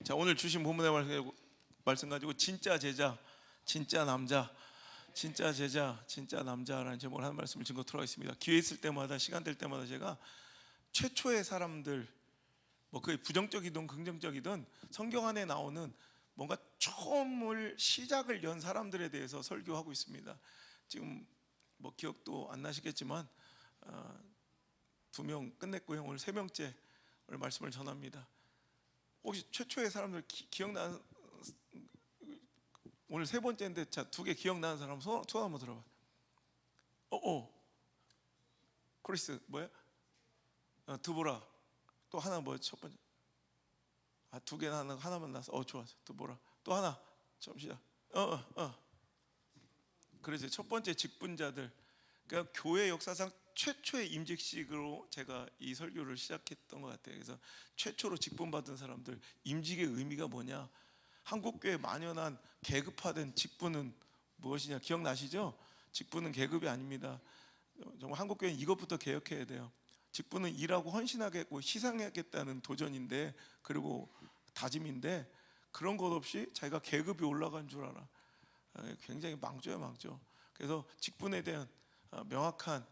자, 오늘 주신 본문의 말씀 가지고 진짜 제자, 진짜 남자, 진짜 제자, 진짜 남자라는 제목을 하는 말씀을 증거토록 하겠습니다. 기회 있을 때마다, 시간 될 때마다 제가 최초의 사람들, 뭐 그게 부정적이든 긍정적이든 성경 안에 나오는 뭔가 처음을 시작을 연 사람들에 대해서 설교하고 있습니다. 지금 뭐 기억도 안 나시겠지만 2명 끝냈고요. 오늘 3명째 오늘 말씀을 전합니다. 혹시 최초의 사람들 기억나는, 오늘 3번째인데 자, 2개 기억나는 사람 손 한번 들어봐. 크리스 뭐야? 드보라. 또 하나 뭐야? 첫 번째. 2개나 하나만 났어. 좋아. 드보라. 또 하나. 잠시만. 그래서 첫 번째 직분자들. 그러니까 교회 역사상 최초의 임직식으로 제가 이 설교를 시작했던 것 같아요. 그래서 최초로 직분받은 사람들, 임직의 의미가 뭐냐? 한국교회 만연한 계급화된 직분은 무엇이냐? 기억나시죠? 직분은 계급이 아닙니다. 정말 한국교회는 이것부터 개혁해야 돼요. 직분은 일하고 헌신하겠고 희생하겠다는 도전인데, 그리고 다짐인데, 그런 것 없이 자기가 계급이 올라간 줄 알아. 굉장히 망조야, 망조. 그래서 직분에 대한 명확한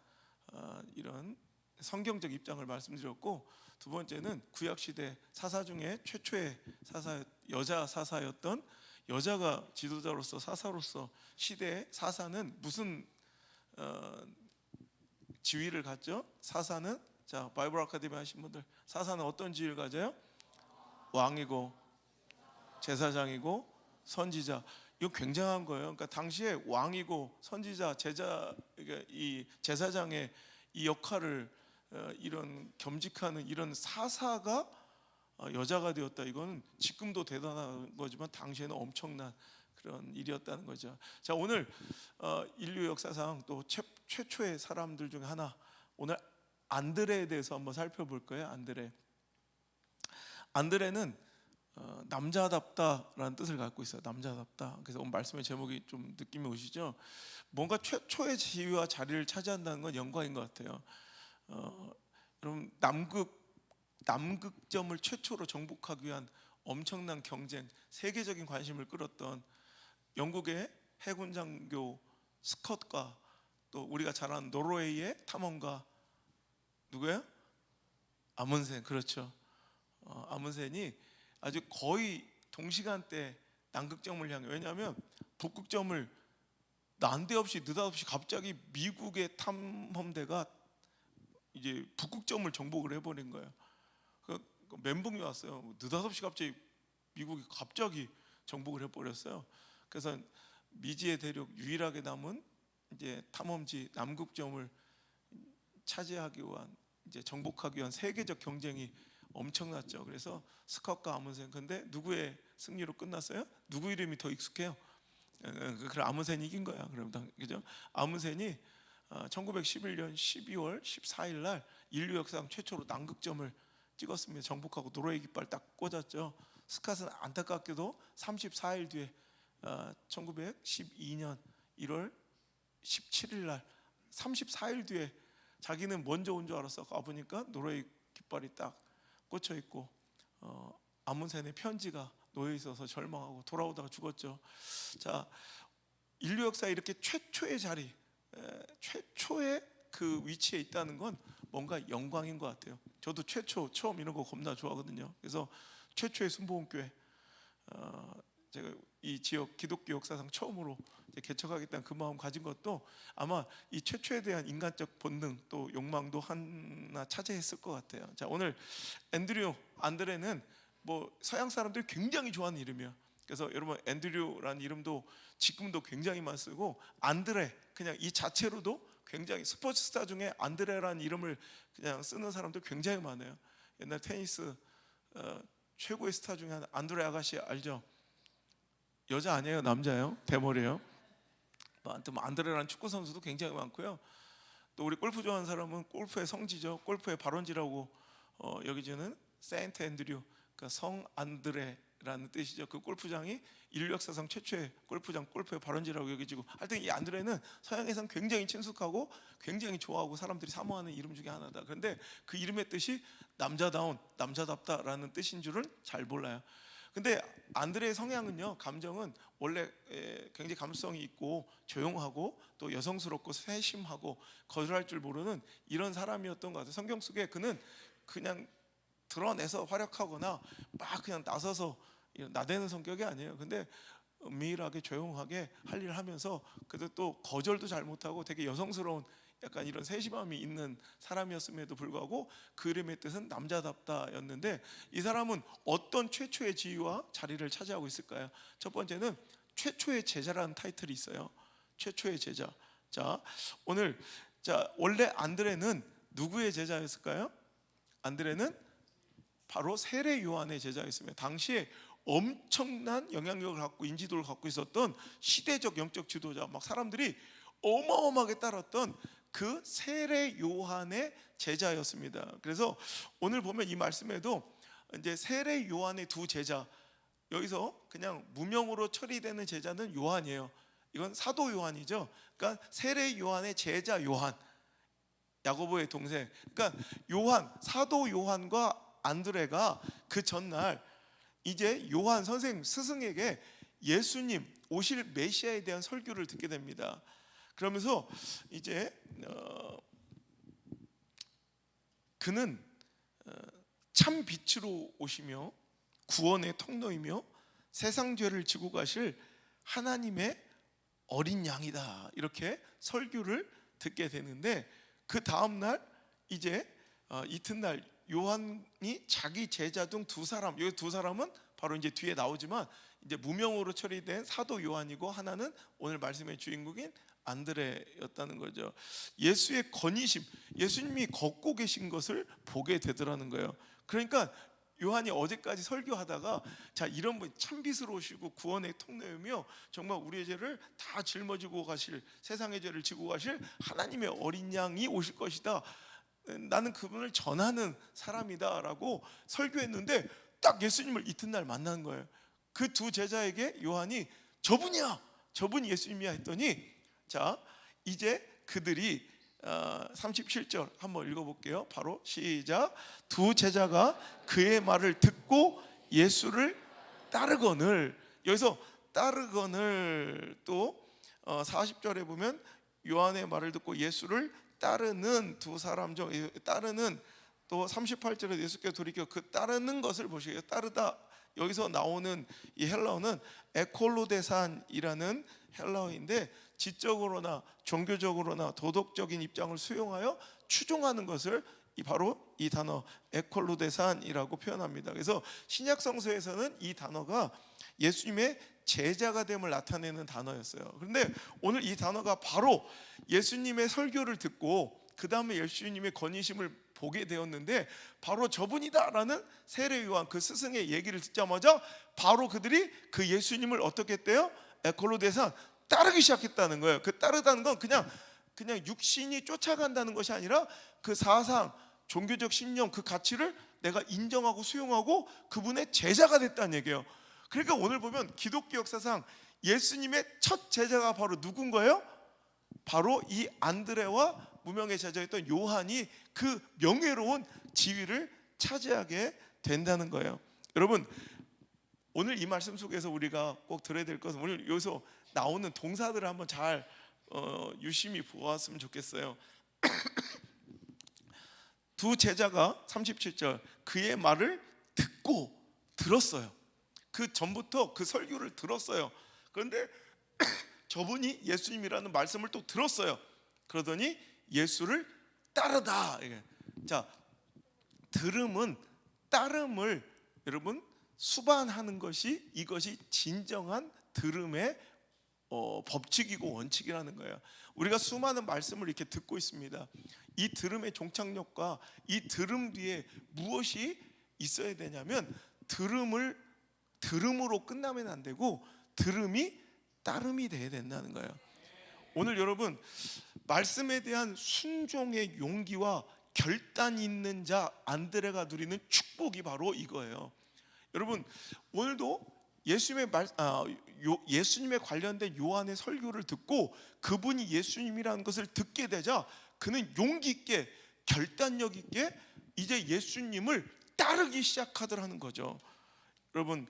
이런 성경적 입장을 말씀드렸고, 두 번째는 구약시대 사사 중에 최초의 여자 사사였던, 여자가 지도자로서 사사로서 시대의 사사는 무슨 지위를 갖죠? 사사는, 자, 바이블 아카데미 하신 분들, 사사는 어떤 지위를 가져요? 왕이고 제사장이고 선지자. 이거 굉장한 거예요. 그러니까 당시에 왕이고 선지자, 제자, 그러니까 이 제사장의 이 역할을 이런 겸직하는 이런 사사가 여자가 되었다. 이거는 지금도 대단한 거지만 당시에는 엄청난 그런 일이었다는 거죠. 자, 오늘 인류 역사상 또 최초의 사람들 중에 하나, 오늘 안드레에 대해서 한번 살펴볼 거예요. 안드레는 남자답다라는 뜻을 갖고 있어요. 남자답다. 그래서 오늘 말씀의 제목이 좀 느낌이 오시죠? 뭔가 최초의 지위와 자리를 차지한다는 건 영광인 것 같아요. 여러분, 남극점을 최초로 정복하기 위한 엄청난 경쟁, 세계적인 관심을 끌었던 영국의 해군 장교 스컷과 또 우리가 잘 아는 노르웨이의 탐험가 누구예요? 아문센. 그렇죠. 아문센이 아주 거의 동시간대 남극점을 향해, 왜냐하면 북극점을 난데없이 느닷없이 갑자기 미국의 탐험대가 이제 북극점을 정복을 해버린 거예요. 그 멘붕이 왔어요. 느닷없이 갑자기 미국이 갑자기 정복을 해버렸어요. 그래서 미지의 대륙 유일하게 남은 이제 탐험지 남극점을 차지하기 위한, 이제 정복하기 위한 세계적 경쟁이 엄청났죠. 그래서 스컷과 아문센, 근데 누구의 승리로 끝났어요? 누구 이름이 더 익숙해요? 그럼 아문센이 이긴 거야. 그럼 그죠? 아문센이 1911년 12월 14일 날 인류 역사상 최초로 남극점을 찍었습니다. 정복하고 노르웨이 깃발 딱 꽂았죠. 스컷은 안타깝게도 34일 뒤에 1912년 1월 17일 날 34일 뒤에 자기는 먼저 온 줄 알았어. 가보니까 노르웨이 깃발이 딱 꽂혀 있고 아문센의 편지가 놓여 있어서 절망하고 돌아오다가 죽었죠. 자, 인류 역사에 이렇게 최초의 자리, 최초의 그 위치에 있다는 건 뭔가 영광인 것 같아요. 저도 처음 이런 거 겁나 좋아하거든요. 그래서 최초의 순복음교회, 제가 이 지역 기독교 역사상 처음으로 개척하겠다는 그 마음 가진 것도 아마 이 최초에 대한 인간적 본능 또 욕망도 하나 차지했을 것 같아요. 자, 오늘 안드레는 뭐 서양 사람들이 굉장히 좋아하는 이름이야. 그래서 여러분, 앤드류라는 이름도 지금도 굉장히 많이 쓰고, 안드레 그냥 이 자체로도 굉장히, 스포츠 스타 중에 안드레라는 이름을 그냥 쓰는 사람들 굉장히 많아요. 옛날 테니스 최고의 스타 중에 하나, 안드레 아가씨 알죠? 여자 아니에요? 남자예요? 대머리예요? 뭐 안드레라는 축구 선수도 굉장히 많고요. 또 우리 골프 좋아하는 사람은 골프의 성지죠. 골프의 발원지라고 여기지는 세인트 앤드류, 그러니까 성 안드레라는 뜻이죠. 그 골프장이 인류 역사상 최초의 골프장, 골프의 발원지라고 여기지고, 하여튼 이 안드레는 서양에선 굉장히 친숙하고 굉장히 좋아하고 사람들이 사모하는 이름 중에 하나다. 그런데 그 이름의 뜻이 남자다운, 남자답다라는 뜻인 줄은 잘 몰라요. 근데 안드레의 성향은요, 감정은 원래 굉장히 감수성이 있고 조용하고 또 여성스럽고 세심하고 거절할 줄 모르는 이런 사람이었던 것 같아요. 성경 속에 그는 그냥 드러내서 활약하거나 막 그냥 나서서 나대는 성격이 아니에요. 근데 은밀하게 조용하게 할 일을 하면서 그래도 또 거절도 잘 못하고 되게 여성스러운 약간 이런 세심함이 있는 사람이었음에도 불구하고 그 이름의 뜻은 남자답다였는데, 이 사람은 어떤 최초의 지위와 자리를 차지하고 있을까요? 첫 번째는 최초의 제자라는 타이틀이 있어요. 최초의 제자. 자, 오늘 원래 안드레는 누구의 제자였을까요? 안드레는 바로 세례 요한의 제자였습니다. 당시에 엄청난 영향력을 갖고 인지도를 갖고 있었던 시대적 영적 지도자, 막 사람들이 어마어마하게 따랐던 그 세례 요한의 제자였습니다. 그래서 오늘 보면 이 말씀에도 이제 세례 요한의 두 제자, 여기서 그냥 무명으로 처리되는 제자는 요한이에요. 이건 사도 요한이죠. 그러니까 세례 요한의 제자 요한, 야고보의 동생. 그러니까 요한, 사도 요한과 안드레가 그 전날 이제 요한 선생 스승에게 예수님 오실 메시아에 대한 설교를 듣게 됩니다. 그러면서 이제 그는 참 빛으로 오시며 구원의 통로이며 세상 죄를 지고 가실 하나님의 어린 양이다, 이렇게 설교를 듣게 되는데, 그 다음날 이제 이튿날 요한이 자기 제자 중 두 사람, 여기 두 사람은 바로 이제 뒤에 나오지만 이제 무명으로 처리된 사도 요한이고, 하나는 오늘 말씀의 주인공인 안드레였다는 거죠. 예수의 건의심, 예수님이 걷고 계신 것을 보게 되더라는 거예요. 그러니까 요한이 어제까지 설교하다가, 자, 이런 분 참빛으로 오시고 구원의 통로이며 정말 우리의 죄를 다 짊어지고 가실, 세상의 죄를 지고 가실 하나님의 어린 양이 오실 것이다, 나는 그분을 전하는 사람이다 라고 설교했는데, 딱 예수님을 이튿날 만난 거예요. 그 두 제자에게 요한이 저분이야, 저분이 예수님이야 했더니, 자, 이제 그들이 37절 한번 읽어볼게요. 바로 시작. 두 제자가 그의 말을 듣고 예수를 따르거늘. 여기서 따르거늘, 또 40절에 보면 요한의 말을 듣고 예수를 따르는 두 사람 중, 따르는, 또 38절에 예수께 돌이켜 그 따르는 것을 보시게요. 따르다, 여기서 나오는 이 헬라어는 에콜로데산이라는 헬라어인데, 지적으로나 종교적으로나 도덕적인 입장을 수용하여 추종하는 것을 바로 이 단어 에콜로데산이라고 표현합니다. 그래서 신약 성서에서는 이 단어가 예수님의 제자가 됨을 나타내는 단어였어요. 그런데 오늘 이 단어가 바로 예수님의 설교를 듣고 그 다음에 예수님의 건의심을 보게 되었는데, 바로 저분이다라는 세례 요한 그 스승의 얘기를 듣자마자 바로 그들이 그 예수님을 어떻게 했대요? 에콜로데산, 따르기 시작했다는 거예요. 그 따르다는 건 그냥 육신이 쫓아간다는 것이 아니라 그 사상, 종교적 신념, 그 가치를 내가 인정하고 수용하고 그분의 제자가 됐다는 얘기예요. 그러니까 오늘 보면 기독교 역사상 예수님의 첫 제자가 바로 누군 거예요? 바로 이 안드레와 무명의 제자였던 요한이 그 명예로운 지위를 차지하게 된다는 거예요. 여러분, 오늘 이 말씀 속에서 우리가 꼭 들어야 될 것은, 오늘 여기서 나오는 동사들을 한번 잘 유심히 보았으면 좋겠어요. 두 제자가 37절 그의 말을 듣고 들었어요. 그 전부터 그 설교를 들었어요. 그런데 저분이 예수님이라는 말씀을 또 들었어요. 그러더니 예수를 따르다. 자, 들음은 따름을 여러분 수반하는 것이, 이것이 진정한 들음의 법칙이고 원칙이라는 거예요. 우리가 수많은 말씀을 이렇게 듣고 있습니다. 이 들음의 종착역과 이 들음 뒤에 무엇이 있어야 되냐면, 들음으로 끝나면 안 되고 들음이 따름이 돼야 된다는 거예요. 오늘 여러분, 말씀에 대한 순종의 용기와 결단 있는 자 안드레가 누리는 축복이 바로 이거예요. 여러분, 오늘도 예수님에 관련된 요한의 설교를 듣고 그분이 예수님이라는 것을 듣게 되자 그는 용기 있게, 결단력 있게 이제 예수님을 따르기 시작하더라는 거죠. 여러분,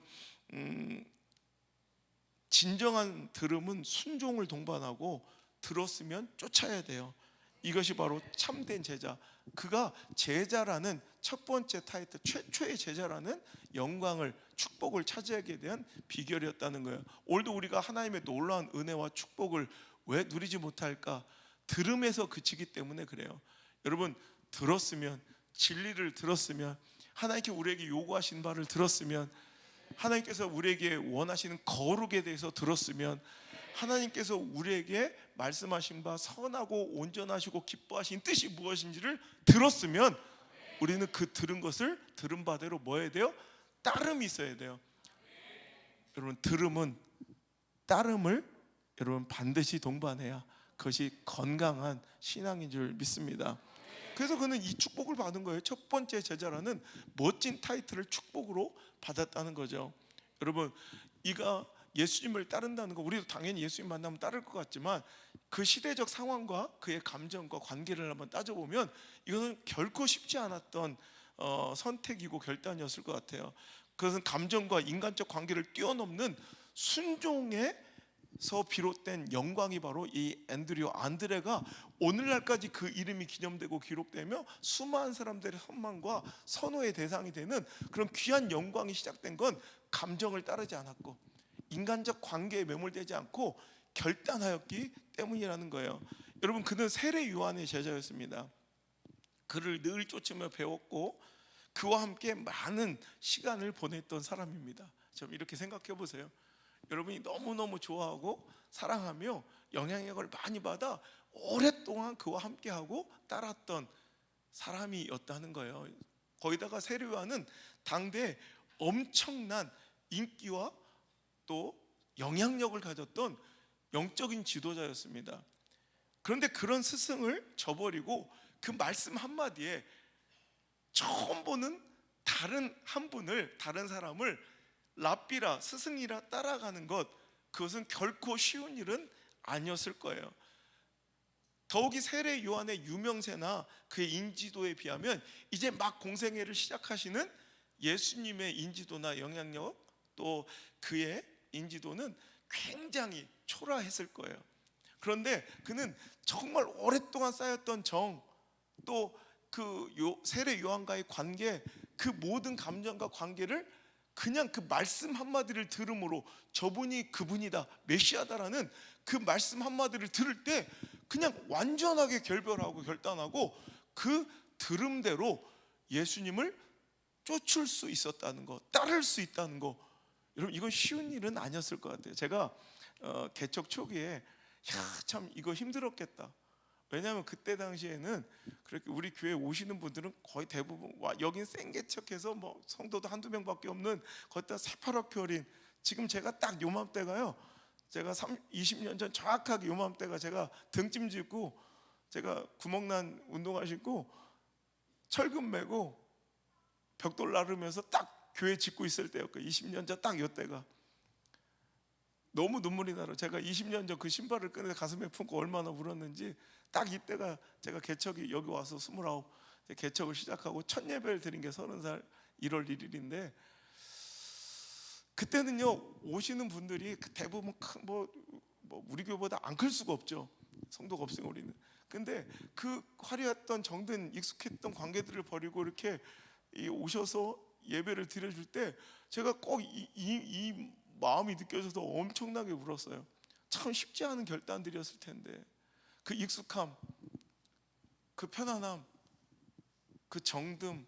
진정한 들음은 순종을 동반하고 들었으면 쫓아야 돼요. 이것이 바로 참된 제자. 그가 제자라는 첫 번째 타이틀, 최초의 제자라는 영광을, 축복을 차지하게 대한 비결이었다는 거예요. 오늘도 우리가 하나님의 놀라운 은혜와 축복을 왜 누리지 못할까? 들음에서 그치기 때문에 그래요. 여러분, 들었으면, 진리를 들었으면, 하나님께 우리에게 요구하신 바를 들었으면, 하나님께서 우리에게 원하시는 거룩에 대해서 들었으면, 하나님께서 우리에게 말씀하신 바 선하고 온전하시고 기뻐하신 뜻이 무엇인지를 들었으면, 우리는 그 들은 것을 들은 바대로 뭐 해야 돼요? 따름이 있어야 돼요. 여러분, 들음은 따름을 여러분 반드시 동반해야 그것이 건강한 신앙인 줄 믿습니다. 그래서 그는 이 축복을 받은 거예요. 첫 번째 제자라는 멋진 타이틀을 축복으로 받았다는 거죠. 여러분, 이가 예수님을 따른다는 거, 우리도 당연히 예수님 만나면 따를 것 같지만 그 시대적 상황과 그의 감정과 관계를 한번 따져보면 이것은 결코 쉽지 않았던 선택이고 결단이었을 것 같아요. 그것은 감정과 인간적 관계를 뛰어넘는 순종에서 비롯된 영광이 바로 이 앤드류, 안드레가 오늘날까지 그 이름이 기념되고 기록되며 수많은 사람들의 선망과 선호의 대상이 되는 그런 귀한 영광이 시작된 건 감정을 따르지 않았고 인간적 관계에 매몰되지 않고 결단하였기 때문이라는 거예요. 여러분, 그는 세례 요한의 제자였습니다. 그를 늘 쫓으며 배웠고 그와 함께 많은 시간을 보냈던 사람입니다. 좀 이렇게 생각해 보세요. 여러분이 너무너무 좋아하고 사랑하며 영향력을 많이 받아 오랫동안 그와 함께하고 따랐던 사람이었다는 거예요. 거기다가 세례 요한은 당대 엄청난 인기와 또 영향력을 가졌던 영적인 지도자였습니다. 그런데 그런 스승을 저버리고 그 말씀 한마디에 처음 보는 다른 한 분을, 다른 사람을 랍비라, 스승이라 따라가는 것, 그것은 결코 쉬운 일은 아니었을 거예요. 더욱이 세례 요한의 유명세나 그의 인지도에 비하면 이제 막 공생애를 시작하시는 예수님의 인지도나 영향력, 또 그의 인지도는 굉장히 초라했을 거예요. 그런데 그는 정말 오랫동안 쌓였던 정, 또 그 세례 요한과의 관계, 그 모든 감정과 관계를 그냥 그 말씀 한마디를 들음으로 저분이 그분이다, 메시아다라는 그 말씀 한마디를 들을 때 그냥 완전하게 결별하고 결단하고 그 들음대로 예수님을 쫓을 수 있었다는 거, 따를 수 있다는 거, 여러분 이건 쉬운 일은 아니었을 것 같아요. 제가 개척 초기에 참 이거 힘들었겠다. 왜냐하면 그때 당시에는 그렇게 우리 교회 오시는 분들은 거의 대부분 여긴 생개척해서 뭐 성도도 한두 명밖에 없는 거기다 새파랗게 어린, 지금 제가 딱 요맘때가요, 제가 20년 전 정확하게 요맘때가 제가 등짐 짚고 제가 구멍난 운동화 신고 철근 메고 벽돌 나르면서 딱 교회 짓고 있을 때였고 20년 전 딱 요때가 너무 눈물이 나요. 제가 20년 전 그 신발을 꺼내 가슴에 품고 얼마나 울었는지 딱 이때가 제가 개척이 여기 와서 29 개척을 시작하고 첫 예배를 드린 게 30살 1월 1일인데 그때는요 오시는 분들이 대부분 뭐 우리 교회보다 안 클 수가 없죠. 성도가 없으니까 우리는. 근데 그 화려했던 정든 익숙했던 관계들을 버리고 이렇게 오셔서 예배를 드려줄 때 제가 꼭 이 마음이 느껴져서 엄청나게 울었어요. 참 쉽지 않은 결단들이었을 텐데 그 익숙함, 그 편안함, 그 정듦,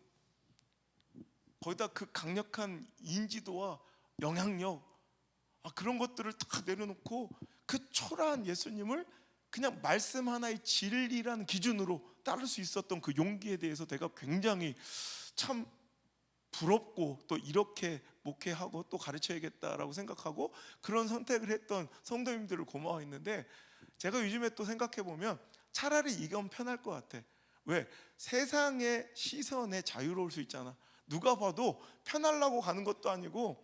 거기다 그 강력한 인지도와 영향력, 그런 것들을 다 내려놓고 그 초라한 예수님을 그냥 말씀 하나의 진리라는 기준으로 따를 수 있었던 그 용기에 대해서 내가 굉장히 참 부럽고 또 이렇게 목회하고 또 가르쳐야겠다라고 생각하고 그런 선택을 했던 성도님들을 고마워했는데 제가 요즘에 또 생각해 보면 차라리 이건 편할 것 같아. 왜? 세상의 시선에 자유로울 수 있잖아. 누가 봐도 편하려고 가는 것도 아니고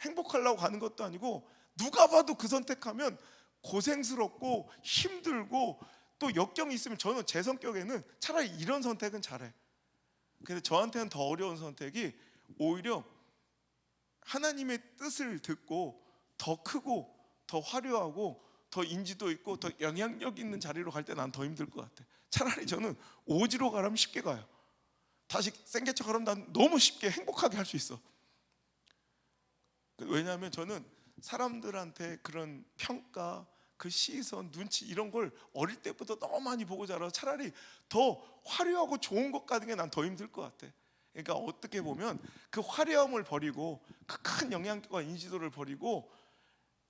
행복하려고 가는 것도 아니고 누가 봐도 그 선택하면 고생스럽고 힘들고 또 역경이 있으면 저는 제 성격에는 차라리 이런 선택은 잘해. 근데 저한테는 더 어려운 선택이 오히려 하나님의 뜻을 듣고 더 크고 더 화려하고 더 인지도 있고 더 영향력 있는 자리로 갈 때 난 더 힘들 것 같아. 차라리 저는 오지로 가라면 쉽게 가요. 다시 생개척 하라면 난 너무 쉽게 행복하게 할 수 있어. 왜냐하면 저는 사람들한테 그런 평가, 그 시선, 눈치 이런 걸 어릴 때부터 너무 많이 보고 자라서 차라리 더 화려하고 좋은 것 가는 게 난 더 힘들 것 같아. 그러니까 어떻게 보면 그 화려함을 버리고 그 큰 영향력과 인지도를 버리고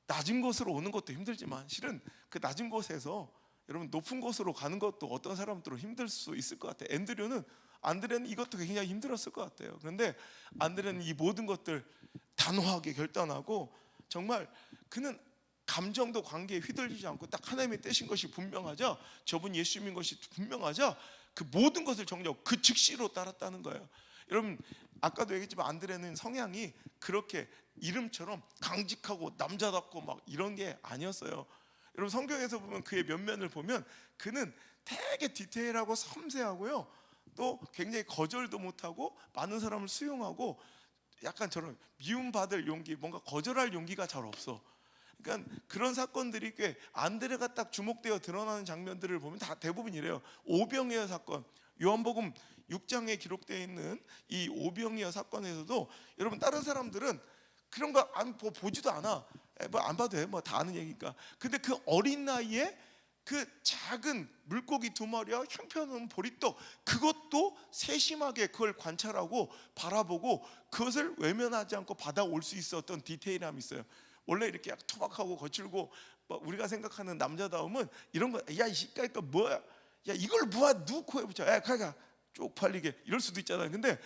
낮은 곳으로 오는 것도 힘들지만 실은 그 낮은 곳에서 여러분 높은 곳으로 가는 것도 어떤 사람들은 힘들 수 있을 것 같아요. 안드레는 이것도 굉장히 힘들었을 것 같아요. 그런데 안드레는 이 모든 것들 단호하게 결단하고 정말 그는 감정도 관계에 휘둘리지 않고 딱 하나님의 뜻인 것이 분명하자, 저분 예수님인 것이 분명하자 그 모든 것을 정리하고 그 즉시로 따랐다는 거예요. 여러분 아까도 얘기했지만 안드레는 성향이 그렇게 이름처럼 강직하고 남자답고 막 이런 게 아니었어요. 여러분 성경에서 보면 그의 면면을 보면 그는 되게 디테일하고 섬세하고요, 또 굉장히 거절도 못하고 많은 사람을 수용하고 약간 저런 미움받을 용기, 뭔가 거절할 용기가 잘 없어. 그러니까 그런 사건들이 꽤 안드레가 딱 주목되어 드러나는 장면들을 보면 다 대부분 이래요. 오병이어 사건, 요한복음 6장에 기록되어 있는 이 오병이어 사건에서도 여러분 다른 사람들은 그런 거 보지도 않아. 뭐 안 봐도 돼. 뭐 다 아는 얘기니까. 근데 그 어린 나이에 그 작은 물고기 2마리와 형편없는 보리떡, 그것도 세심하게 그걸 관찰하고 바라보고 그것을 외면하지 않고 받아올 수 있었던 디테일함이 있어요. 원래 이렇게 약 투박하고 거칠고 우리가 생각하는 남자다움은 이런 거, 야 이 시까지 또 뭐야, 야 이걸 누구 코에 붙여, 야 가가 쪽팔리게 이럴 수도 있잖아요. 근데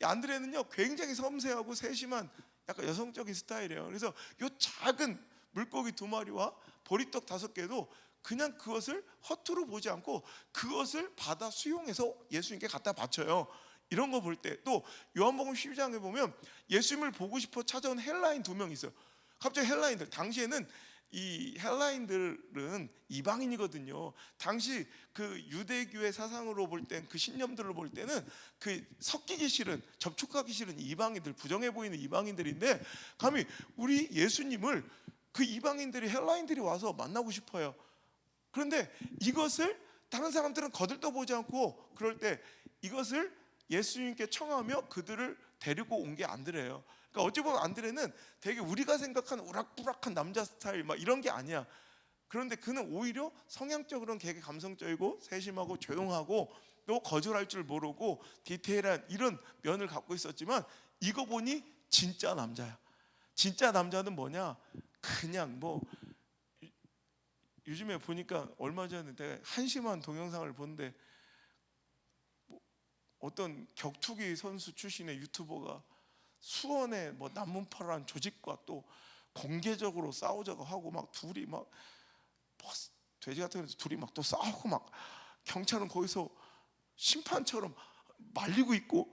안드레는요 굉장히 섬세하고 세심한 약간 여성적인 스타일이에요. 그래서 요 작은 물고기 2마리와 보리떡 5개도 그냥 그것을 허투루 보지 않고 그것을 받아 수용해서 예수님께 갖다 바쳐요. 이런 거 볼 때 또 요한복음 12장에 보면 예수님을 보고 싶어 찾아온 헬라인 2명 있어요. 갑자기 헬라인들, 당시에는 이 헬라인들은 이방인이거든요. 당시 그 유대교의 사상으로 볼 땐, 그 신념들을 볼 때는 그 섞이기 싫은, 접촉하기 싫은 이방인들, 부정해 보이는 이방인들인데 감히 우리 예수님을 그 이방인들이, 헬라인들이 와서 만나고 싶어요. 그런데 이것을 다른 사람들은 거들떠보지 않고 그럴 때 이것을 예수님께 청하며 그들을 데리고 온 게 안드레예요. 그러니까 어찌 보면 안드레는 되게 우리가 생각하는 우락부락한 남자 스타일 막 이런 게 아니야. 그런데 그는 오히려 성향적으로는 되게 감성적이고 세심하고 조용하고 또 거절할 줄 모르고 디테일한 이런 면을 갖고 있었지만 이거 보니 진짜 남자야. 진짜 남자는 뭐냐? 그냥 뭐 요즘에 보니까 얼마 전에 내가 한심한 동영상을 보는데 어떤 격투기 선수 출신의 유튜버가 수원의 뭐 남문파라는 조직과 또 공개적으로 싸우자고 하고 막 둘이 막 돼지 같은 데서 둘이 막 또 싸우고 막 경찰은 거기서 심판처럼 말리고 있고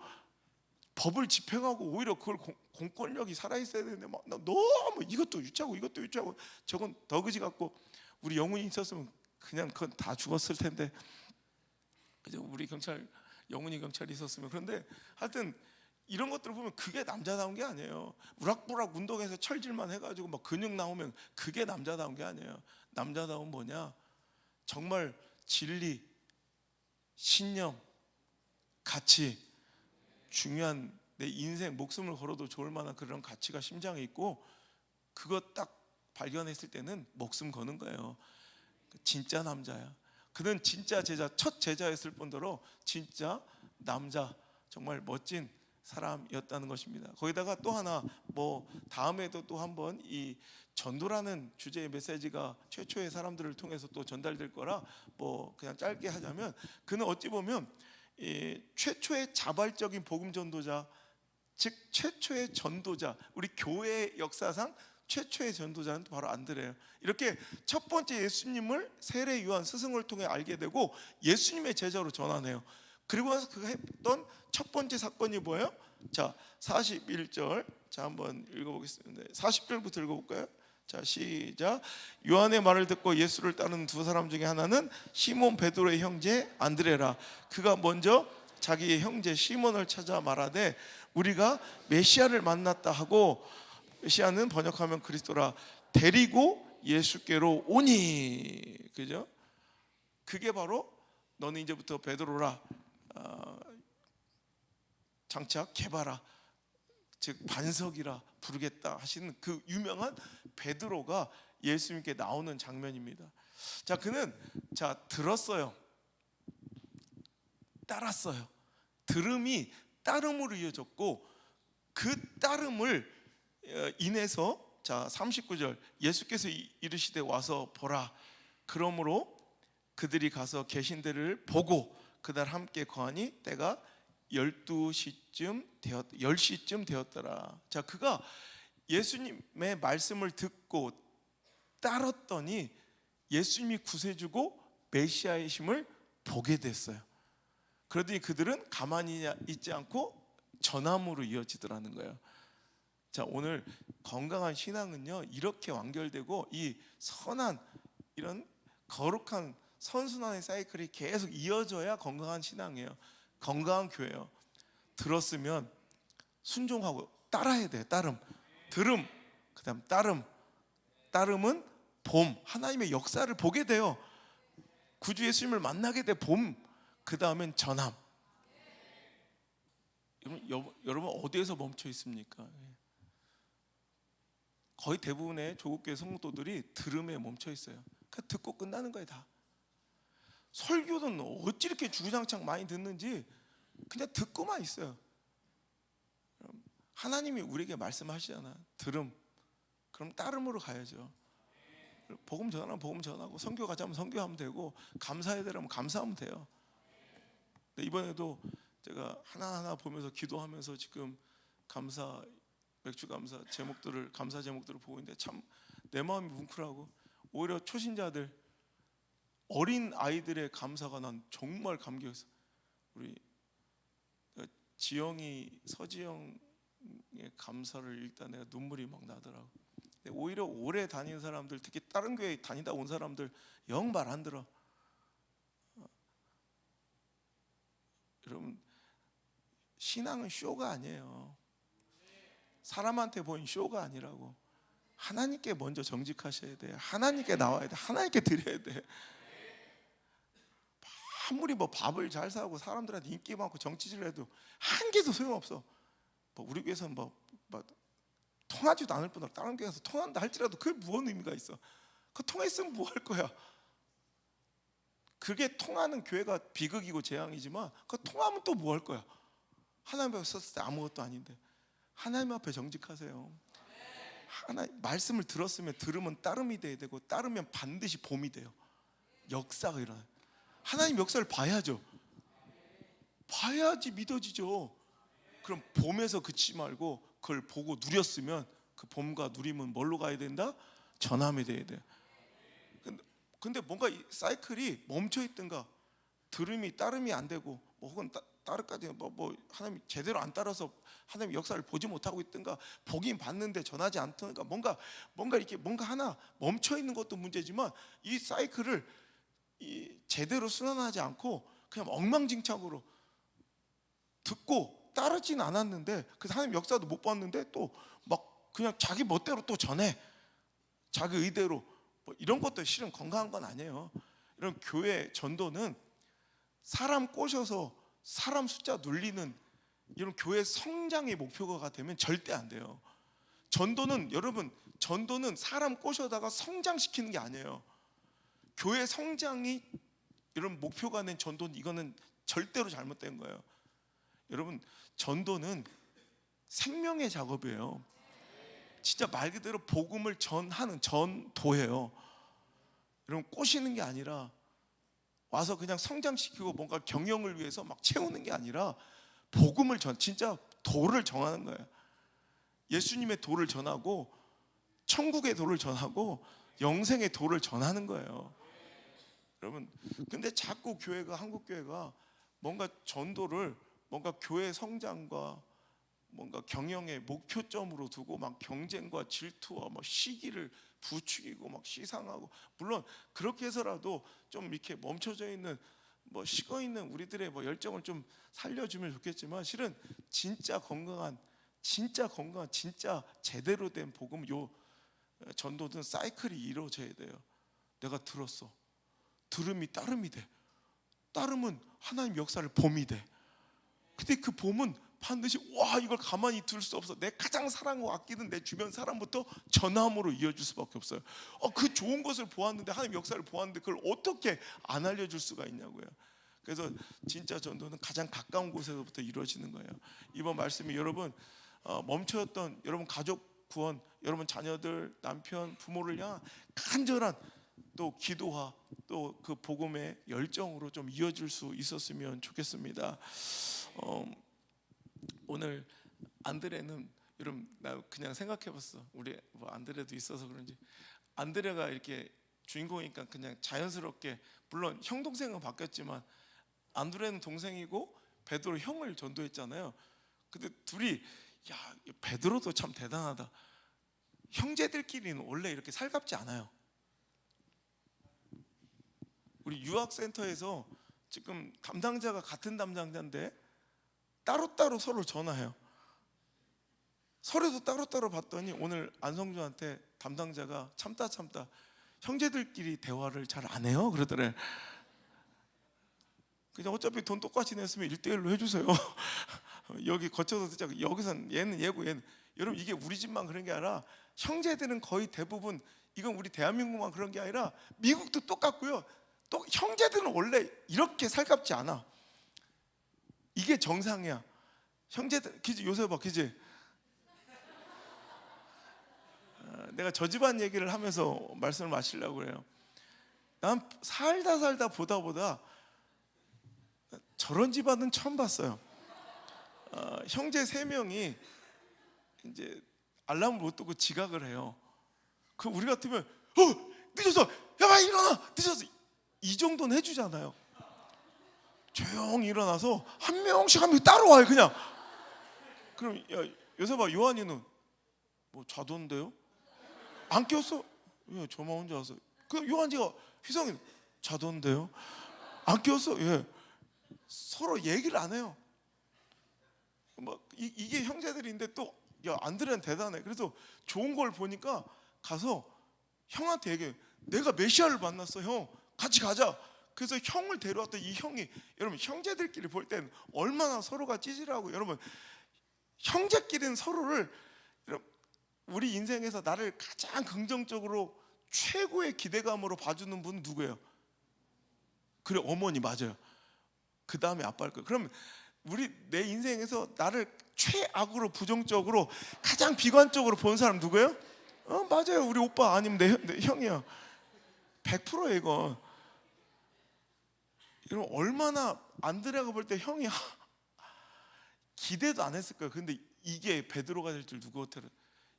법을 집행하고 오히려 그걸 공권력이 살아있어야 되는데 막 너무 이것도 유치하고 이것도 유치하고 저건 더 그지 같고 우리 영훈이 있었으면 그냥 그건 다 죽었을 텐데 그죠? 우리 경찰 영훈이 경찰이 있었으면. 그런데 하여튼 이런 것들을 보면 그게 남자다운 게 아니에요. 우락부락 운동해서 철질만 해가지고 막 근육 나오면 그게 남자다운 게 아니에요. 남자다운 뭐냐? 정말 진리, 신념, 가치, 중요한 내 인생 목숨을 걸어도 좋을 만한 그런 가치가 심장에 있고 그거 딱 발견했을 때는 목숨 거는 거예요. 진짜 남자야. 그는 진짜 제자, 첫 제자였을 뿐더러 진짜 남자, 정말 멋진 사람이었다는 것입니다. 거기다가 또 하나, 뭐 다음에도 또 한번 이 전도라는 주제의 메시지가 최초의 사람들을 통해서 또 전달될 거라 뭐 그냥 짧게 하자면 그는 어찌 보면 이 최초의 자발적인 복음 전도자, 즉 최초의 전도자, 우리 교회 역사상 최초의 전도자는 바로 안드레예요. 이렇게 첫 번째 예수님을 세례 요한 스승을 통해 알게 되고 예수님의 제자로 전환해요. 그리고 나서 그가 했던 첫 번째 사건이 뭐예요? 자, 41절. 자, 한번 읽어보겠습니다. 40절부터 읽어볼까요? 자, 시작. 요한의 말을 듣고 예수를 따르는 두 사람 중에 하나는 시몬 베드로의 형제 안드레라. 그가 먼저 자기의 형제 시몬을 찾아 말하되 우리가 메시아를 만났다 하고 메시아는 번역하면 그리스도라. 데리고 예수께로 오니. 그죠? 그게 바로 너는 이제부터 베드로라, 장차 개바라, 즉 반석이라 부르겠다 하시는 그 유명한 베드로가 예수님께 나오는 장면입니다. 자, 그는 들었어요. 따랐어요. 들음이 따름으로 이어졌고, 그 따름을 인해서 39절 예수께서 이르시되 와서 보라. 그러므로 그들이 가서 계신 데를 보고 그날 함께 거하니 때가 10시쯤 되었더라. 자, 그가 예수님의 말씀을 듣고 따랐더니 예수님이 구세주고 메시아의 힘을 보게 됐어요. 그러더니 그들은 가만히 있지 않고 전함으로 이어지더라는 거예요. 자, 오늘 건강한 신앙은요, 이렇게 완결되고 이 선한, 이런 거룩한 선순환의 사이클이 계속 이어져야 건강한 신앙이에요. 건강한 교회예요. 들었으면 순종하고 따라야 돼요. 따름, 들음, 그다음 따름. 따름은 봄, 하나님의 역사를 보게 돼요. 구주 예수님을 만나게 돼 봄. 그 다음엔 전함. 여러분 어디에서 멈춰 있습니까? 거의 대부분의 조국교회 성도들이 들음에 멈춰 있어요. 그냥 듣고 끝나는 거예요. 다. 설교는 어찌 이렇게 주구장창 많이 듣는지 그냥 듣고만 있어요. 하나님이 우리에게 말씀하시잖아. 들음. 그럼 따름으로 가야죠. 복음 전하면 복음 전하고, 선교 가자면 선교하면 되고, 감사해야 되라면 감사하면 돼요. 이번에도 제가 하나하나 보면서 기도하면서 지금 감사, 맥주 감사 제목들을, 감사 제목들을 보고 있는데 참 내 마음이 뭉클하고, 오히려 초신자들, 어린 아이들의 감사가 난 정말 감격했어. 우리 지영이, 서지영의 감사를 읽다 내가 눈물이 막 나더라고. 오히려 오래 다니는 사람들, 특히 다른 교회 다니다 온 사람들 영 말 안 들어. 여러분, 신앙은 쇼가 아니에요. 사람한테 보인 쇼가 아니라고. 하나님께 먼저 정직하셔야 돼. 하나님께 나와야 돼. 하나님께 드려야 돼. 아무리 밥을 잘 사고 사람들한테 인기 많고 정치질을 해도 한 개도 소용없어. 우리 교회에서는 통하지도 않을 뿐더러 다른 교회에서 통한다 할지라도 그게 무슨 의미가 있어? 그 통했으면 뭐 할 거야? 그게 통하는 교회가 비극이고 재앙이지만, 그 통하면 또 뭐 할 거야? 하나님 앞에 섰을 때 아무것도 아닌데. 하나님 앞에 정직하세요. 말씀을 들었으면 들으면 따름이 돼야 되고, 따르면 반드시 봄이 돼요. 역사가 일어나요. 하나님 역사를 봐야죠. 봐야지 믿어지죠. 그럼 봄에서 그치지 말고 그걸 보고 누렸으면, 그 봄과 누림은 뭘로 가야 된다? 전함이 돼야 돼. 근데 뭔가 이 사이클이 멈춰 있든가, 들음이 따름이 안 되고, 혹은 따르까지 하나님 제대로 안 따라서 하나님 역사를 보지 못하고 있든가, 보긴 봤는데 전하지 않던가, 뭔가 이렇게 뭔가 하나 멈춰 있는 것도 문제지만, 이 사이클을 제대로 순환하지 않고 그냥 엉망진창으로 듣고 따르진 않았는데, 그래서 하나님 역사도 못 봤는데 또 막 그냥 자기 멋대로 또 전해, 자기 의대로. 이런 것도 실은 건강한 건 아니에요. 이런 교회 전도는 사람 꼬셔서 사람 숫자 눌리는 이런 교회 성장의 목표가 되면 절대 안 돼요. 전도는, 여러분, 전도는 사람 꼬셔다가 성장시키는 게 아니에요. 교회 성장이 이런 목표가 된 전도는, 이거는 절대로 잘못된 거예요. 여러분, 전도는 생명의 작업이에요. 진짜 말 그대로 복음을 전하는 전도예요. 여러분, 꼬시는 게 아니라, 와서 그냥 성장시키고 뭔가 경영을 위해서 막 채우는 게 아니라, 복음을 진짜 도를 정하는 거예요. 예수님의 도를 전하고, 천국의 도를 전하고, 영생의 도를 전하는 거예요. 여러분, 근데 자꾸 교회가, 한국 교회가 뭔가 전도를 뭔가 교회 성장과 뭔가 경영의 목표점으로 두고 막 경쟁과 질투와 시기를 부추기고 막 시상하고, 물론 그렇게 해서라도 좀 이렇게 멈춰져 있는, 식어 있는 우리들의 열정을 좀 살려주면 좋겠지만, 실은 진짜 건강한 진짜 건강, 진짜 제대로 된 복음, 요 전도든 사이클이 이루어져야 돼요. 내가 들었어. 들음이 따름이 돼. 따름은 하나님 역사를 봄이 돼. 근데 그 봄은 반드시 와 이걸 가만히 둘 수 없어. 내 가장 사랑하고 아끼는 내 주변 사람부터 전함으로 이어질 수밖에 없어요. 그 좋은 것을 보았는데, 하나님 역사를 보았는데 그걸 어떻게 안 알려줄 수가 있냐고요. 그래서 진짜 전도는 가장 가까운 곳에서부터 이루어지는 거예요. 이번 말씀이 여러분 멈춰졌던 여러분 가족 구원, 여러분 자녀들, 남편, 부모를 향한 간절한 또 기도와 또 그 복음의 열정으로 좀 이어질 수 있었으면 좋겠습니다. 오늘 안드레는 여러분, 나 그냥 생각해봤어. 우리 뭐 안드레도 있어서 그런지 안드레가 이렇게 주인공이니까 그냥 자연스럽게, 물론 형 동생은 바뀌었지만 안드레는 동생이고 베드로 형을 전도했잖아요. 근데 둘이 야 베드로도 참 대단하다. 형제들끼리는 원래 이렇게 살갑지 않아요. 우리 유학센터에서 지금 담당자가 같은 담당자인데 따로따로 서로 전화해요. 서류도 따로따로 봤더니 오늘 안성주한테 담당자가 참다 형제들끼리 대화를 잘 안 해요 그러더래. 그냥 어차피 돈 똑같이 냈으면 1대1로 해주세요. 여기 거쳐서 듣자. 여기선 얘는 얘고 얘는. 여러분 이게 우리 집만 그런 게 아니라 형제들은 거의 대부분, 이건 우리 대한민국만 그런 게 아니라 미국도 똑같고요. 또 형제들은 원래 이렇게 살갑지 않아. 이게 정상이야. 형제들, 그지? 요새 봐, 그지? 내가 저 집안 얘기를 하면서 말씀을 마시려고 그래요. 난 살다 보다 저런 집안은 처음 봤어요. 형제 3명이 이제 알람을 못 듣고 지각을 해요. 그 우리 같으면 늦었어, 야 빨리 일어나, 늦었어, 이 정도는 해주잖아요. 조용히 일어나서 한 명씩 따라와요 그냥. 그럼 야 요새 봐, 요한이는 뭐 자던데요? 안 깨웠어? 예, 저만 혼자 와서. 그 요한이가 휘성이는 자던데요? 안 깨웠어? 예. 서로 얘기를 안 해요. 뭐 이게 형제들인데 또 야 안드레는 대단해. 그래서 좋은 걸 보니까 가서 형한테 얘기해. 내가 메시아를 만났어 형, 같이 가자. 그래서 형을 데려왔더니 이 형이, 여러분 형제들끼리 볼 땐 얼마나 서로가 찌질하고, 여러분 형제끼리는 서로를, 우리 인생에서 나를 가장 긍정적으로 최고의 기대감으로 봐주는 분은 누구예요? 그래, 어머니. 맞아요. 그 다음에 아빠일 거예요. 그럼 내 인생에서 나를 최악으로 부정적으로 가장 비관적으로 본 사람 누구예요? 맞아요, 우리 오빠 아니면 내 형이야. 100%예요 이건. 여러분 얼마나 안드레가 볼 때 형이 기대도 안 했을 거예요. 근데 이게 베드로가 될 줄 누구 어떻게,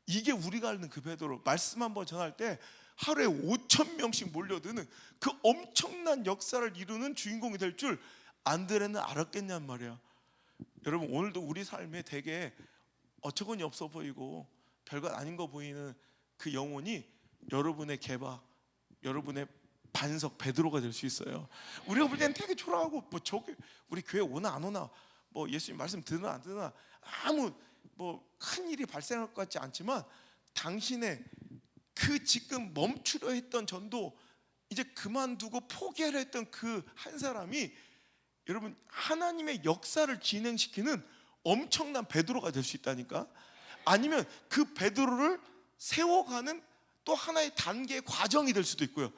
이게 우리가 아는 그 베드로. 말씀 한번 전할 때 하루에 5,000명씩 몰려드는 그 엄청난 역사를 이루는 주인공이 될 줄 안드레는 알았겠냔 말이야. 여러분 오늘도 우리 삶에 되게 어처구니 없어 보이고 별것 아닌 거 보이는 그 영혼이 여러분의 개바, 여러분의 반석 베드로가 될 수 있어요. 우리가 볼 때는 되게 초라하고 뭐 저기 우리 교회 오나 안 오나, 뭐 예수님 말씀 듣나 안 듣나 아무 뭐 큰 일이 발생할 것 같지 않지만, 당신의 그 지금 멈추려 했던 전도 이제 그만두고 포기하려 했던 그 한 사람이 여러분 하나님의 역사를 진행시키는 엄청난 베드로가 될 수 있다니까. 아니면 그 베드로를 세워가는 또 하나의 단계의 과정이 될 수도 있고요.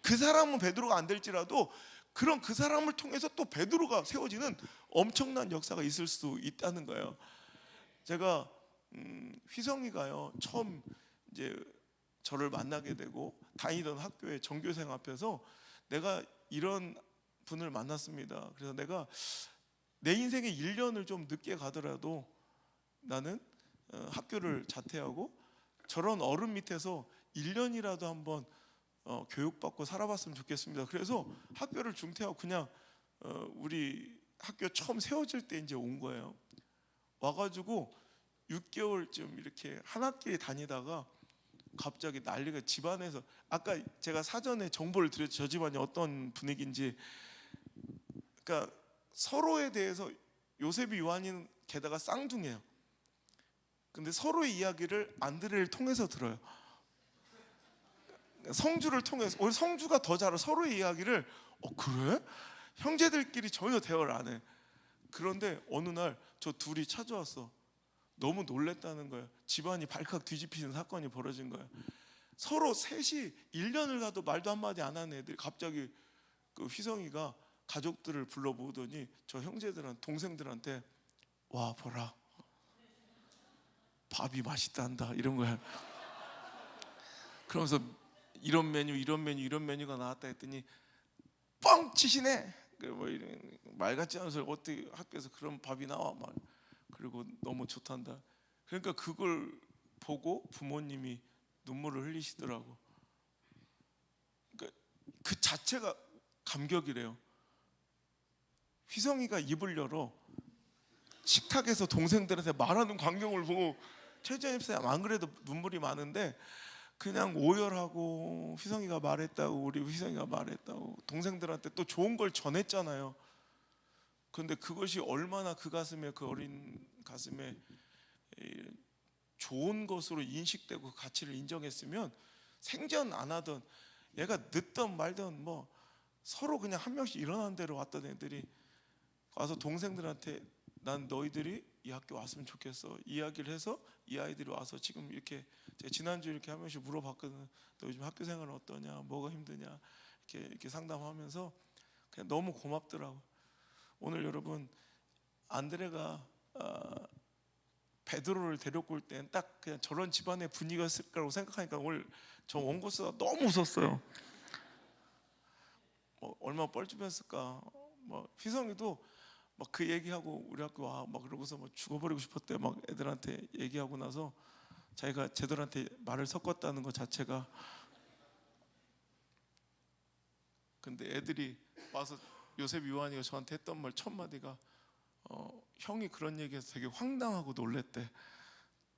그 사람은 베드로가 안 될지라도 그런 그 사람을 통해서 또 베드로가 세워지는 엄청난 역사가 있을 수 있다는 거예요. 제가 휘성이가요 처음 이제 저를 만나게 되고 다니던 학교의 전교생 앞에서 내가 이런 분을 만났습니다. 그래서 내가 내 인생의 1년을 좀 늦게 가더라도 나는 학교를 자퇴하고 저런 어른 밑에서 1년이라도 한번 교육받고 살아봤으면 좋겠습니다. 그래서 학교를 중퇴하고 그냥 우리 학교 처음 세워질 때 이제 온 거예요. 와가지고 6개월쯤 이렇게 한 학기 다니다가 갑자기 난리가, 집안에서, 아까 제가 사전에 정보를 드렸죠. 저 집안이 어떤 분위기인지. 그러니까 서로에 대해서 요셉이 요한이는 게다가 쌍둥이에요. 근데 서로의 이야기를 안드레를 통해서 들어요. 성주를 통해서. 오히려 성주가 더 잘 알아. 서로의 이야기를. 그래? 형제들끼리 전혀 대화를 안 해. 그런데 어느 날 저 둘이 찾아왔어. 너무 놀랬다는 거예요. 집안이 발칵 뒤집히는 사건이 벌어진 거예요. 서로 셋이 1년을 가도 말도 한마디 안 하는 애들이 갑자기 그 휘성이가 가족들을 불러보더니 저 형제들한테, 동생들한테, 와 보라, 밥이 맛있단다 이런 거야. 그러면서 이런 메뉴 이런 메뉴 이런 메뉴가 나왔다 했더니 뻥 치시네. 뭐 이런 말 같지 않은 소리, 어떻게 학교에서 그런 밥이 나와 말. 그리고 너무 좋단다. 그러니까 그걸 보고 부모님이 눈물을 흘리시더라고. 그러니까 그 자체가 감격이래요. 휘성이가 입을 열어 식탁에서 동생들한테 말하는 광경을 보고 최재현 집사님 안 그래도 눈물이 많은데 그냥 오열하고, 휘성이가 말했다고, 우리 휘성이가 말했다고, 동생들한테 또 좋은 걸 전했잖아요. 그런데 그것이 얼마나 그 가슴에, 그 어린 가슴에 좋은 것으로 인식되고 가치를 인정했으면 생전 안 하던, 얘가 늦던 말던 뭐 서로 그냥 한 명씩 일어나는 대로 왔던 애들이 와서 동생들한테 난 너희들이 이 학교 왔으면 좋겠어 이야기를 해서 이 아이들이 와서 지금 이렇게, 제가 지난주에 이렇게 한 명씩 물어봤거든. 너 요즘 학교 생활은 어떠냐, 뭐가 힘드냐, 이렇게 상담하면서 그냥 너무 고맙더라고. 오늘 여러분, 안드레가 베드로를 데려올 때는 딱 그냥 저런 집안의 분위기가 있을 거라고 생각하니까 오늘 저 원고스가 너무 웃었어요. 얼마나 뻘쭘했을까. 휘성이도 막 그 얘기하고 우리 학교 와 막 그러고서 막 죽어버리고 싶었대. 막 애들한테 얘기하고 나서 자기가 쟤들한테 말을 섞었다는 것 자체가. 근데 애들이 와서 요셉 요한이가 저한테 했던 말 첫 마디가 형이 그런 얘기해서 되게 황당하고 놀랬대.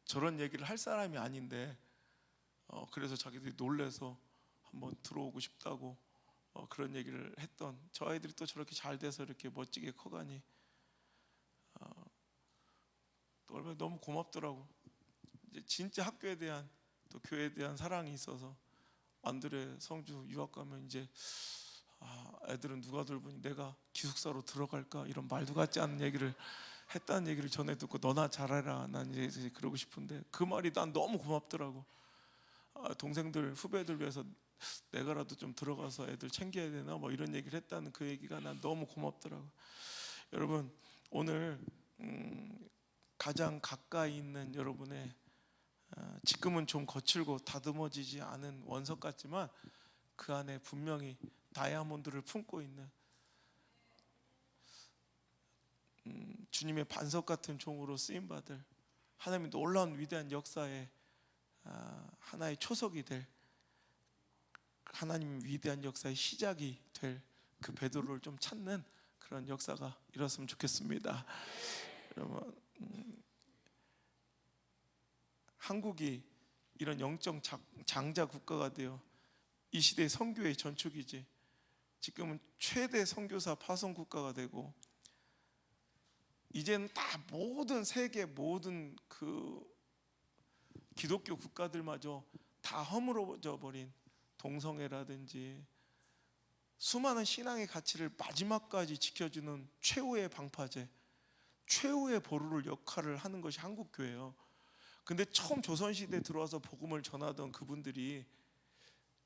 저런 얘기를 할 사람이 아닌데 그래서 자기들이 놀래서 한번 들어오고 싶다고 그런 얘기를 했던, 저 아이들이 또 저렇게 잘 돼서 이렇게 멋지게 커가니 또 얼마나 너무 고맙더라고. 이제 진짜 학교에 대한, 또 교회에 대한 사랑이 있어서 안드레 성주 유학 가면 이제 애들은 누가 돌보니 내가 기숙사로 들어갈까 이런 말도 같지 않은 얘기를 했다는 얘기를 전에 듣고 너나 잘해라 난 이제 그러고 싶은데 그 말이 난 너무 고맙더라고. 동생들 후배들 위해서 내가라도 좀 들어가서 애들 챙겨야 되나 뭐 이런 얘기를 했다는 그 얘기가 난 너무 고맙더라고. 여러분 오늘 가장 가까이 있는 여러분의 지금은 좀 거칠고 다듬어지지 않은 원석 같지만 그 안에 분명히 다이아몬드를 품고 있는 주님의 반석 같은 종으로 쓰임받을, 하나님의 놀라운 위대한 역사의 하나의 초석이 될, 하나님 위대한 역사의 시작이 될 그 베드로를 좀 찾는 그런 역사가 일었으면 좋겠습니다. 여러분, 한국이 이런 영적 장자 국가가 되어 이 시대의 선교의 전축이지, 지금은 최대 선교사 파송 국가가 되고 이제는 다 모든 세계 모든 그 기독교 국가들마저 다 허물어져 버린 동성애라든지 수많은 신앙의 가치를 마지막까지 지켜주는 최후의 방파제, 최후의 보루를 역할을 하는 것이 한국교회예요. 근데 처음 조선시대에 들어와서 복음을 전하던 그분들이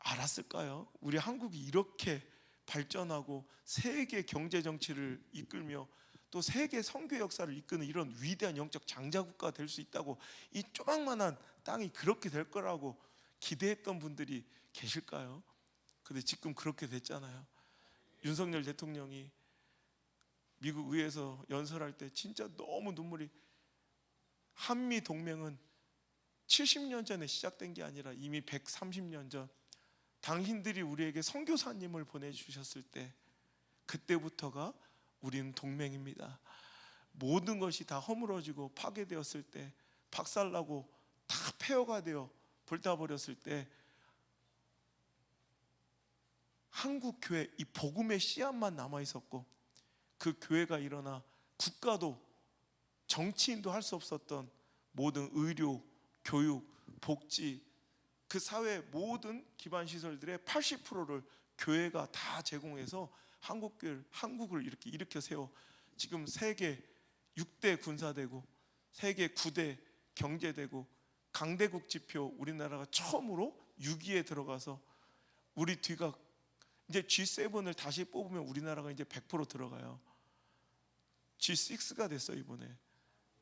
알았을까요? 우리 한국이 이렇게 발전하고 세계 경제 정치를 이끌며 또 세계 선교 역사를 이끄는 이런 위대한 영적 장자국가가 될 수 있다고, 이 조망만한 땅이 그렇게 될 거라고 기대했던 분들이 계실까요? 근데 지금 그렇게 됐잖아요. 윤석열 대통령이 미국 의회에서 연설할 때 진짜 너무 눈물이, 한미 동맹은 70년 전에 시작된 게 아니라 이미 130년 전 당신들이 우리에게 선교사님을 보내주셨을 때 그때부터가 우리는 동맹입니다. 모든 것이 다 허물어지고 파괴되었을 때, 박살나고 다 폐허가 되어 불타버렸을 때 한국 교회 이 복음의 씨앗만 남아 있었고, 그 교회가 일어나 국가도 정치인도 할 수 없었던 모든 의료, 교육, 복지, 그 사회 모든 기반 시설들의 80%를 교회가 다 제공해서 한국을 이렇게 일으켜 세워 지금 세계 6대 군사대국, 세계 9대 경제대국, 강대국 지표 우리나라가 처음으로 6위에 들어가서 우리 뒤가 이제 G7을 다시 뽑으면 우리나라가 이제 100% 들어가요. G6가 됐어요 이번에.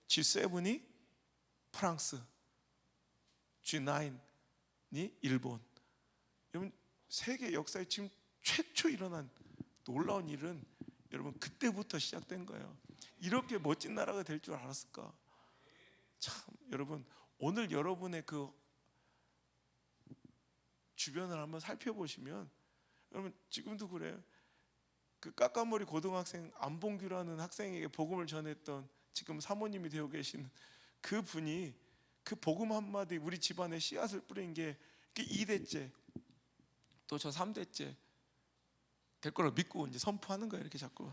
G7이 프랑스, G9이 일본. 여러분 세계 역사에 지금 최초 일어난 놀라운 일은 여러분 그때부터 시작된 거예요. 이렇게 멋진 나라가 될 줄 알았을까? 참 여러분 오늘 여러분의 그 주변을 한번 살펴보시면 여러분 지금도 그래요. 그 까까머리 고등학생 안봉규라는 학생에게 복음을 전했던 지금 사모님이 되어 계신 그 분이 그 복음 한마디 우리 집안에 씨앗을 뿌린 게 2대째 또 저 3대째 될 거라고 믿고 이제 선포하는 거예요. 이렇게 자꾸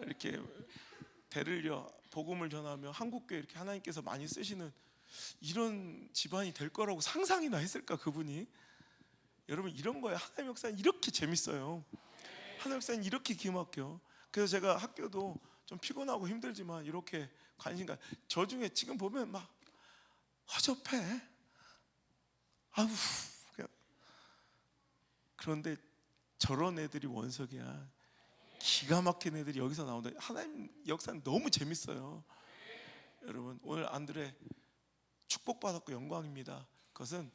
이렇게 대를 이어 복음을 전하며 한국교회 이렇게 하나님께서 많이 쓰시는 이런 집안이 될 거라고 상상이나 했을까 그분이. 여러분 이런 거예요. 하나님 역사는 이렇게 재밌어요. 하나님 역사는 이렇게 기막혀. 그래서 제가 학교도 좀 피곤하고 힘들지만 이렇게 관심가 저 중에 지금 보면 막 허접해. 아우 그냥. 그런데 저런 애들이 원석이야. 기가 막힌 애들이 여기서 나온다. 하나님 역사는 너무 재밌어요. 여러분 오늘 안드레 축복받았고 영광입니다. 그것은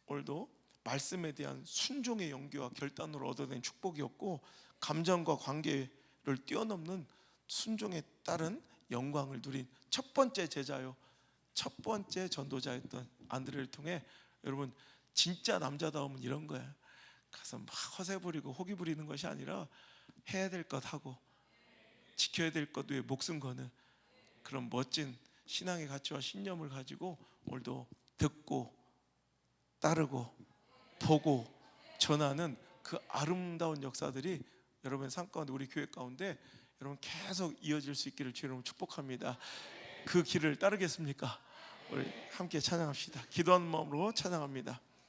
오늘도 말씀에 대한 순종의 연기와 결단으로 얻어낸 축복이었고 감정과 관계를 뛰어넘는 순종에 따른 영광을 누린 첫 번째 제자요 첫 번째 전도자였던 안드레를 통해 여러분 진짜 남자다움은 이런 거야. 가서 막 허세 부리고 호기 부리는 것이 아니라 해야 될 것 하고 지켜야 될 것 위에 목숨 거는 그런 멋진 신앙의 가치와 신념을 가지고 오늘도 듣고 따르고 보고 전하는 그 아름다운 역사들이 여러분의 삶 가운데 우리 교회 가운데 여러분 계속 이어질 수 있기를 주의 이름으로 축복합니다. 그 길을 따르겠습니까? 우리 함께 찬양합시다. 기도하는 마음으로 찬양합니다.